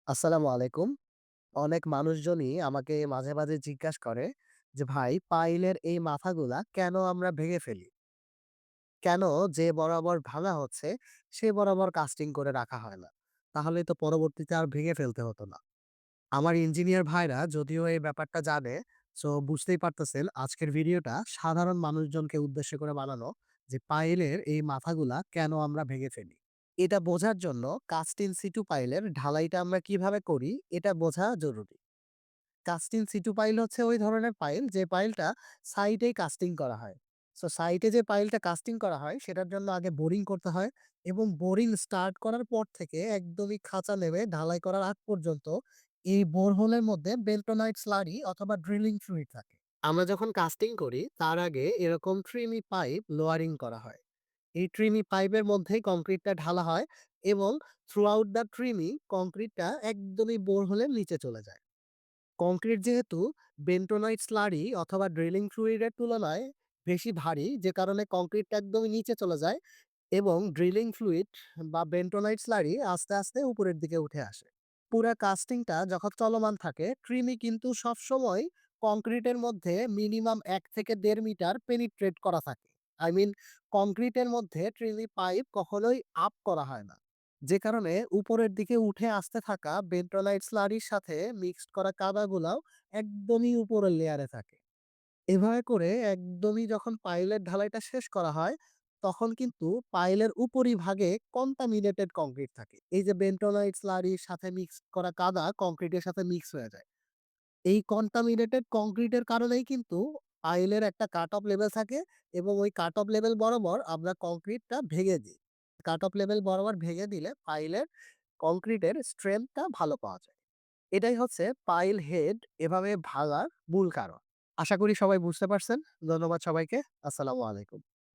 আসসালামু আলাইকুম। অনেক মানুষজনই আমাকে মাঝে, মাঝে জিজ্ঞাসা করে যে, "ভাই পাইলের এই মাথাগুলা কেন আমরা ভেঙে ফেলি? কেন যে বরাবর ভাঙা হচ্ছে, সে বরাবর কাস্টিং করে রাখা হয় না? তাহলে তো পরবর্তীতে আর ভেঙে ফেলতে হতো না।" আমার ইঞ্জিনিয়ার ভাইরা যদিও এই ব্যাপারটা জানে, সো বুঝতেই পারতেছেন আজকের ভিডিওটা সাধারণ মানুষজনকে উদ্দেশ্য করে বানানো যে পাইলের এই মাথাগুলা কেন আমরা ভেঙে ফেলি। এটা বোঝার জন্য কাস্ট ইন সিটু পাইলের ঢালাইটা আমরা কিভাবে করি এটা বোঝা জরুরি। কাস্ট ইন সিটু পাইল হচ্ছে ওই ধরনের পাইল যে পাইলটা সাইটেই কাস্টিং করা হয়। সো সাইটে যে পাইলটা কাস্টিং করা হয় সেটার জন্য আগে বোরিং করতে হয় এবং বোরিং স্টার্ট করার পর থেকে একদমই খাঁচা নেমে ঢালাই করার আগ পর্যন্ত এই বোরহোলের মধ্যে বেন্টোনাইট স্লারি অথবা ড্রিলিং ফ্লুইড থাকে। আমরা যখন কাস্টিং করি তার আগে এরকম ট্রিমি পাইপ লোয়ারিং করা হয়। এই ট্রিমি পাইপের মধ্যেই কংক্রিটটা ঢালা হয় এবং থ্রু আউট দ্য ট্রিমি কংক্রিটটা একদমই বোরহোলের নিচে চলে যায়। কংক্রিট যেহেতু বেন্টোনাইট স্লারি অথবা ড্রিলিং ফ্লুইডের তুলনায় বেশি ভারী, যে কারণে কংক্রিটটা একদমই নিচে চলে যায় এবং ড্রিলিং ফ্লুইড বা বেন্টোনাইট স্লারি আস্তে, আস্তে উপরের দিকে উঠে আসে। পুরা কাস্টিংটা যখন চলমান থাকে, ট্রিমি কিন্তু সবসময় কংক্রিটের মধ্যে মিনিমাম ১ থেকে ১.৫ মিটার পেনিট্রেট করা থাকে। আই মিন কংক্রিটের মধ্যে ট্রিমি পাইপ কখনোই আপ করা হয় না। যে কারণে উপরের দিকে উঠে আসতে থাকা বেন্টোনাইট স্লারির সাথে মিক্সড করা কাদাগুলাও একদমই উপরের লেয়ারে থাকে। এভাবে করে একদমই যখন পাইলের ঢালাইটা শেষ করা হয়, তখন কিন্তু পাইলের উপরিভাগে কন্টামিনেটেড কংক্রিট থাকে। এই যে বেন্টোনাইট স্লারির সাথে মিক্স করা কাদা কংক্রিটের সাথে মিক্স হয়ে যায়। এই কন্টামিনেটেড কংক্রিটের কারণেই কিন্তু পাইলের একটা কাট অফ লেভেল থাকে এবং ওই কাট অফ লেভেল বরাবর আমরা কংক্রিটটা ভেঙে দিই। কাট অফ লেভেল বরাবর ভেঙে দিলে পাইলের কংক্রিটের স্ট্রেংথটা ভালো পাওয়া যায়। এটাই হচ্ছে পাইল হেড এভাবে ভাঙার মূল কারণ। আশা করি সবাই বুঝতে পারছেন। ধন্যবাদ সবাইকে। আসসালামু আলাইকুম।